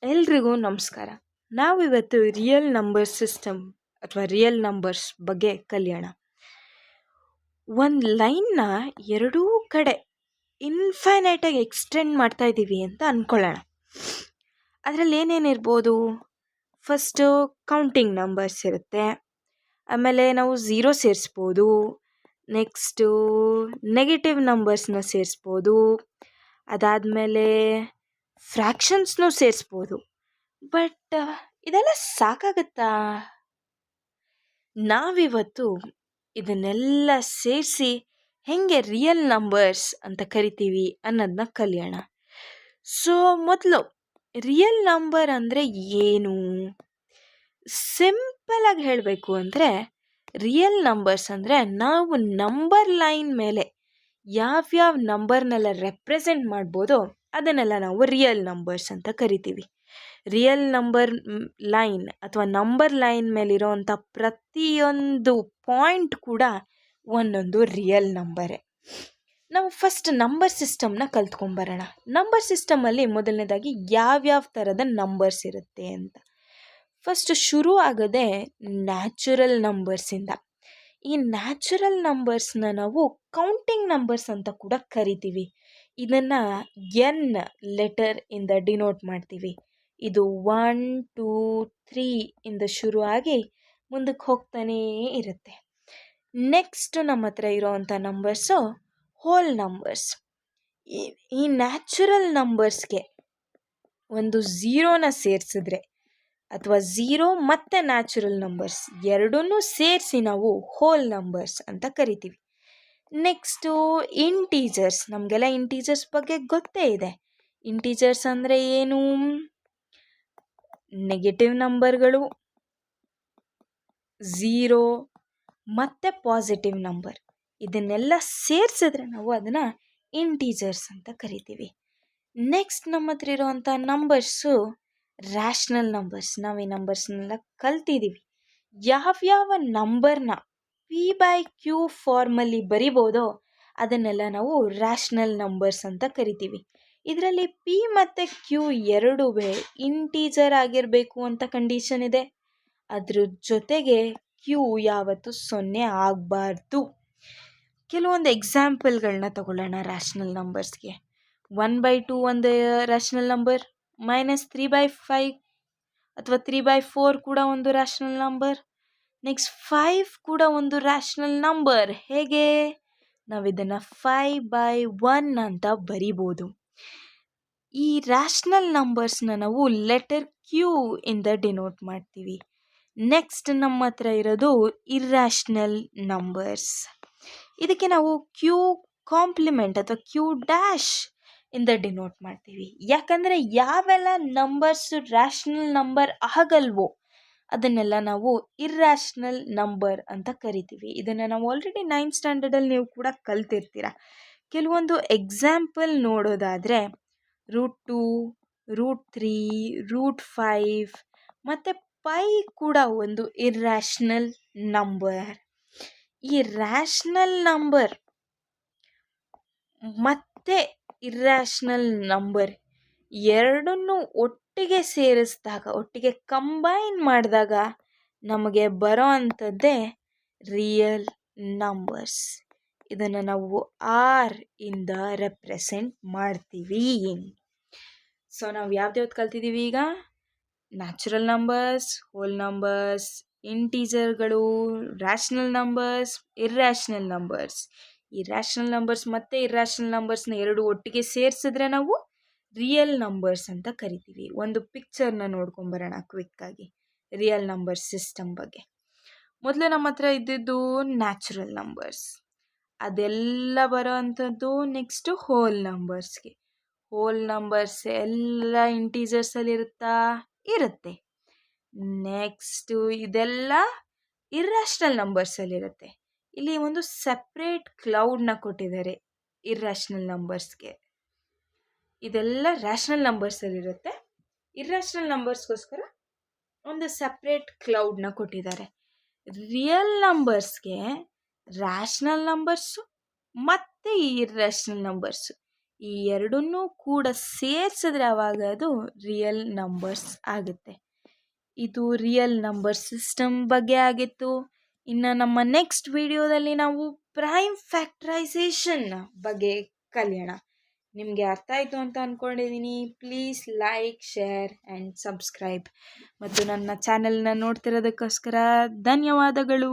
ಎಲ್ರಿಗೂ ನಮಸ್ಕಾರ. ನಾವಿವತ್ತು ರಿಯಲ್ ನಂಬರ್ ಸಿಸ್ಟಮ್ ಅಥವಾ ರಿಯಲ್ ನಂಬರ್ಸ್ ಬಗ್ಗೆ ಕಲಿಯೋಣ. ಒಂದು ಲೈನ್ನ ಎರಡೂ ಕಡೆ ಇನ್ಫೈನೈಟಾಗಿ ಎಕ್ಸ್ಟೆಂಡ್ ಮಾಡ್ತಾ ಇದ್ದೀವಿ ಅಂತ ಅಂದ್ಕೊಳ್ಳೋಣ. ಅದರಲ್ಲಿ ಏನೇನಿರ್ಬೋದು? ಫಸ್ಟು ಕೌಂಟಿಂಗ್ ನಂಬರ್ಸ್ ಇರುತ್ತೆ, ಆಮೇಲೆ ನಾವು ಝೀರೋ ಸೇರಿಸ್ಬೋದು, ನೆಕ್ಸ್ಟು ನೆಗೆಟಿವ್ ನಂಬರ್ಸ್ನ ಸೇರಿಸ್ಬೋದು, ಅದಾದಮೇಲೆ ಫ್ರ್ಯಾಕ್ಷನ್ಸ್ನೂ ಸೇರಿಸ್ಬೋದು. ಬಟ್ ಇದೆಲ್ಲ ಸಾಕಾಗತ್ತಾ? ನಾವಿವತ್ತು ಇದನ್ನೆಲ್ಲ ಸೇರಿಸಿ ಹೆಂಗೆ ರಿಯಲ್ ನಂಬರ್ಸ್ ಅಂತ ಕರಿತೀವಿ ಅನ್ನೋದನ್ನ ಕಲಿಯೋಣ. ಸೊ ಮೊದಲು ರಿಯಲ್ ನಂಬರ್ ಅಂದರೆ ಏನು? ಸಿಂಪಲಾಗಿ ಹೇಳಬೇಕು ಅಂದರೆ ರಿಯಲ್ ನಂಬರ್ಸ್ ಅಂದರೆ ನಾವು ನಂಬರ್ ಲೈನ್ ಮೇಲೆ ಯಾವ್ಯಾವ ನಂಬರ್ನೆಲ್ಲ ರೆಪ್ರೆಸೆಂಟ್ ಮಾಡ್ಬೋದೋ ಅದನ್ನೆಲ್ಲ ನಾವು ರಿಯಲ್ ನಂಬರ್ಸ್ ಅಂತ ಕರಿತೀವಿ. ರಿಯಲ್ ನಂಬರ್ ಲೈನ್ ಅಥವಾ ನಂಬರ್ ಲೈನ್ ಮೇಲಿರೋವಂಥ ಪ್ರತಿಯೊಂದು ಪಾಯಿಂಟ್ ಕೂಡ ಒಂದೊಂದು ರಿಯಲ್ ನಂಬರೇ. ನಾವು ಫಸ್ಟ್ ನಂಬರ್ ಸಿಸ್ಟಮ್ನ ಕಲ್ತ್ಕೊಂಬರೋಣ. ನಂಬರ್ ಸಿಸ್ಟಮಲ್ಲಿ ಮೊದಲನೇದಾಗಿ ಯಾವ್ಯಾವ ಥರದ ನಂಬರ್ಸ್ ಇರುತ್ತೆ ಅಂತ. ಫಸ್ಟ್ ಶುರು ಆಗೋದೇ ನ್ಯಾಚುರಲ್ ನಂಬರ್ಸಿಂದ. ಈ ನ್ಯಾಚುರಲ್ ನಂಬರ್ಸ್ನ ನಾವು ಕೌಂಟಿಂಗ್ ನಂಬರ್ಸ್ ಅಂತ ಕೂಡ ಕರಿತೀವಿ. ಇದನ್ನು ಎನ್ ಲೆಟರ್ ಇಂದ ಡಿನೋಟ್ ಮಾಡ್ತೀವಿ. ಇದು 1 2 3 ಇಂದ ಶುರು ಆಗಿ ಮುಂದಕ್ಕೆ ಹೋಗ್ತಾನೇ ಇರುತ್ತೆ. ನೆಕ್ಸ್ಟ್ ನಮ್ಮ ಹತ್ರ ಇರೋವಂಥ ನಂಬರ್ಸು ಹೋಲ್ ನಂಬರ್ಸ್. ಈ ನ್ಯಾಚುರಲ್ ನಂಬರ್ಸ್ಗೆ ಒಂದು ಝೀರೋನ ಸೇರಿಸಿದ್ರೆ ಅಥವಾ ಝೀರೋ ಮತ್ತು ನ್ಯಾಚುರಲ್ ನಂಬರ್ಸ್ ಎರಡನ್ನೂ ಸೇರಿಸಿ ನಾವು ಹೋಲ್ ನಂಬರ್ಸ್ ಅಂತ ಕರಿತೀವಿ. Next integers. ನಮಗೆಲ್ಲ ಇಂಟೀಜರ್ಸ್ ಬಗ್ಗೆ ಗೊತ್ತೇ ಇದೆ. ಇಂಟೀಜರ್ಸ್ ಅಂದರೆ ಏನು? ನೆಗೆಟಿವ್ ನಂಬರ್ಗಳು, ಝೀರೋ ಮತ್ತು ಪಾಸಿಟಿವ್ ನಂಬರ್ ಇದನ್ನೆಲ್ಲ ಸೇರಿಸಿದ್ರೆ ನಾವು ಅದನ್ನು ಇಂಟೀಜರ್ಸ್ ಅಂತ ಕರಿತೀವಿ. ನೆಕ್ಸ್ಟ್ ನಮ್ಮ ಹತ್ರ ಇರೋವಂಥ ನಂಬರ್ಸು ರ್ಯಾಷ್ನಲ್ ನಂಬರ್ಸ್. ನಾವು ಈ ನಂಬರ್ಸ್ನೆಲ್ಲ ಕಲ್ತಿದ್ದೀವಿ. ಯಾವ್ಯಾವ ನಂಬರ್ನ P/Q ಫಾರ್ಮಲ್ಲಿ ಬರಿಬೋದೋ ಅದನ್ನೆಲ್ಲ ನಾವು ರ್ಯಾಷ್ನಲ್ ನಂಬರ್ಸ್ ಅಂತ ಕರಿತೀವಿ. ಇದರಲ್ಲಿ P ಮತ್ತು Q ಎರಡೂ ಇಂಟೀಜರ್ ಆಗಿರಬೇಕು ಅಂತ ಕಂಡೀಷನ್ ಇದೆ. ಅದ್ರ ಜೊತೆಗೆ Q ಯಾವತ್ತೂ 0 ಆಗಬಾರ್ದು. ಕೆಲವೊಂದು ಎಕ್ಸಾಂಪಲ್ಗಳನ್ನ ತಗೊಳ್ಳೋಣ ರ್ಯಾಷ್ನಲ್ ನಂಬರ್ಸ್ಗೆ. 1/2 ಒಂದು ರ್ಯಾಷ್ನಲ್ ನಂಬರ್, -3/5 ಅಥವಾ 3/4 ಕೂಡ ಒಂದು ರ್ಯಾಷ್ನಲ್ ನಂಬರ್. ನೆಕ್ಸ್ಟ್ 5 ಕೂಡ ಒಂದು ರ್ಯಾಷ್ನಲ್ ನಂಬರ್. ಹೇಗೆ? ನಾವು ಇದನ್ನು 5/1 ಅಂತ ಬರಿಬೋದು. ಈ ರ್ಯಾಷ್ನಲ್ ನಂಬರ್ಸ್ನ ನಾವು ಲೆಟರ್ Q ಇಂದ ಡಿನೋಟ್ ಮಾಡ್ತೀವಿ. ನೆಕ್ಸ್ಟ್ ನಮ್ಮ ಹತ್ರ ಇರೋದು ಇರ್ರ್ಯಾಷ್ನಲ್ ನಂಬರ್ಸ್. ಇದಕ್ಕೆ ನಾವು Q ಕಾಂಪ್ಲಿಮೆಂಟ್ ಅಥವಾ Q' ಇಂದ ಡಿನೋಟ್ ಮಾಡ್ತೀವಿ. ಯಾಕಂದರೆ ಯಾವೆಲ್ಲ ನಂಬರ್ಸ್ ರ್ಯಾಷ್ನಲ್ ನಂಬರ್ ಆಗಲ್ವೋ ಅದನ್ನೆಲ್ಲ ನಾವು ಇರ್ರ್ಯಾಷ್ನಲ್ ನಂಬರ್ ಅಂತ ಕರಿತೀವಿ. ಇದನ್ನು ನಾವು ಆಲ್ರೆಡಿ 9th ಸ್ಟ್ಯಾಂಡರ್ಡಲ್ಲಿ ನೀವು ಕೂಡ ಕಲ್ತಿರ್ತೀರ. ಕೆಲವೊಂದು ಎಕ್ಸಾಂಪಲ್ ನೋಡೋದಾದರೆ √2, √3, √5 ಮತ್ತು ಪೈ ಕೂಡ ಒಂದು ಇರ್ರ್ಯಾಷ್ನಲ್ ನಂಬರ್. ಈ ರ್ಯಾಷ್ನಲ್ ನಂಬರ್ ಮತ್ತು ಇರ್ರ್ಯಾಷ್ನಲ್ ನಂಬರ್ ಎರಡನ್ನೂ ಒಟ್ಟಿಗೆ ಸೇರಿಸಿದಾಗ, ಒಟ್ಟಿಗೆ ಕಂಬೈನ್ ಮಾಡಿದಾಗ ನಮಗೆ ಬರೋ ಅಂಥದ್ದೇ ರಿಯಲ್ ನಂಬರ್ಸ್. ಇದನ್ನು ನಾವು R ಇಂದ ರೆಪ್ರೆಸೆಂಟ್ ಮಾಡ್ತೀವಿ. ಸೊ ನಾವು ಯಾವ್ದ್ಯಾವ್ದು ಕಲ್ತಿದ್ದೀವಿ ಈಗ? ನ್ಯಾಚುರಲ್ ನಂಬರ್ಸ್, ಹೋಲ್ ನಂಬರ್ಸ್, ಇಂಟೀಜರ್ಗಳು, ರ್ಯಾಷ್ನಲ್ ನಂಬರ್ಸ್, ಇರ್ರ್ಯಾಷ್ನಲ್ ನಂಬರ್ಸ್. ಈ ರ್ಯಾಷ್ನಲ್ ನಂಬರ್ಸ್ ಮತ್ತು ಇರ್ರ್ಯಾಷ್ನಲ್ ನಂಬರ್ಸ್ನ ಎರಡು ಒಟ್ಟಿಗೆ ಸೇರಿಸಿದ್ರೆ ನಾವು ರಿಯಲ್ ನಂಬರ್ಸ್ ಅಂತ ಕರಿತೀವಿ. ಒಂದು ಪಿಕ್ಚರ್ನ ನೋಡ್ಕೊಂಬರೋಣ ಕ್ವಿಕ್ಕಾಗಿ ರಿಯಲ್ ನಂಬರ್ ಸಿಸ್ಟಮ್ ಬಗ್ಗೆ. ಮೊದಲು ನಮ್ಮ ಹತ್ರ ಇದ್ದಿದ್ದು ನ್ಯಾಚುರಲ್ ನಂಬರ್ಸ್, ಅದೆಲ್ಲ ಬರೋ ಅಂಥದ್ದು ನೆಕ್ಸ್ಟು ಹೋಲ್ ನಂಬರ್ಸ್ಗೆ. ಹೋಲ್ ನಂಬರ್ಸ್ ಎಲ್ಲ ಇಂಟೀಜರ್ಸಲ್ಲಿ ಇರುತ್ತೆ. ನೆಕ್ಸ್ಟು ಇದೆಲ್ಲ ಇರ್ರ್ಯಾಷ್ನಲ್ ನಂಬರ್ಸಲ್ಲಿರುತ್ತೆ. ಇಲ್ಲಿ ಒಂದು ಸಪ್ರೇಟ್ ಕ್ಲೌಡ್ನ ಕೊಟ್ಟಿದ್ದಾರೆ ಇರ್ರ್ಯಾಷ್ನಲ್ ನಂಬರ್ಸ್ಗೆ. ಇದೆಲ್ಲ ರ್ಯಾಷ್ನಲ್ ನಂಬರ್ಸಲ್ಲಿರುತ್ತೆ. ಇರ್ರ್ಯಾಷ್ನಲ್ ನಂಬರ್ಸ್ಗೋಸ್ಕರ ಒಂದು ಸಪ್ರೇಟ್ ಕ್ಲೌಡ್ನ ಕೊಟ್ಟಿದ್ದಾರೆ. ರಿಯಲ್ ನಂಬರ್ಸ್ಗೆ ರ್ಯಾಷ್ನಲ್ ನಂಬರ್ಸು ಮತ್ತು ಈ ಇರ್ರೇಷನಲ್ ನಂಬರ್ಸು, ಈ ಎರಡನ್ನೂ ಕೂಡ ಸೇರಿಸಿದ್ರೆ ಆವಾಗ ಅದು ರಿಯಲ್ ನಂಬರ್ಸ್ ಆಗುತ್ತೆ. ಇದು ರಿಯಲ್ ನಂಬರ್ ಸಿಸ್ಟಮ್ ಬಗ್ಗೆ ಆಗಿತ್ತು. ಇನ್ನು ನಮ್ಮ ನೆಕ್ಸ್ಟ್ ವಿಡಿಯೋದಲ್ಲಿ ನಾವು ಪ್ರೈಮ್ ಫ್ಯಾಕ್ಟ್ರೈಸೇಷನ್ ಬಗ್ಗೆ ಕಲಿಯೋಣ. ನಿಮಗೆ ಅರ್ಥ ಆಯಿತು ಅಂತ ಅಂದ್ಕೊಂಡಿದ್ದೀನಿ. Please like, share and subscribe. ಮತ್ತು ನನ್ನ ಚಾನೆಲ್ನ ನೋಡ್ತಿರೋದಕ್ಕೋಸ್ಕರ ಧನ್ಯವಾದಗಳು.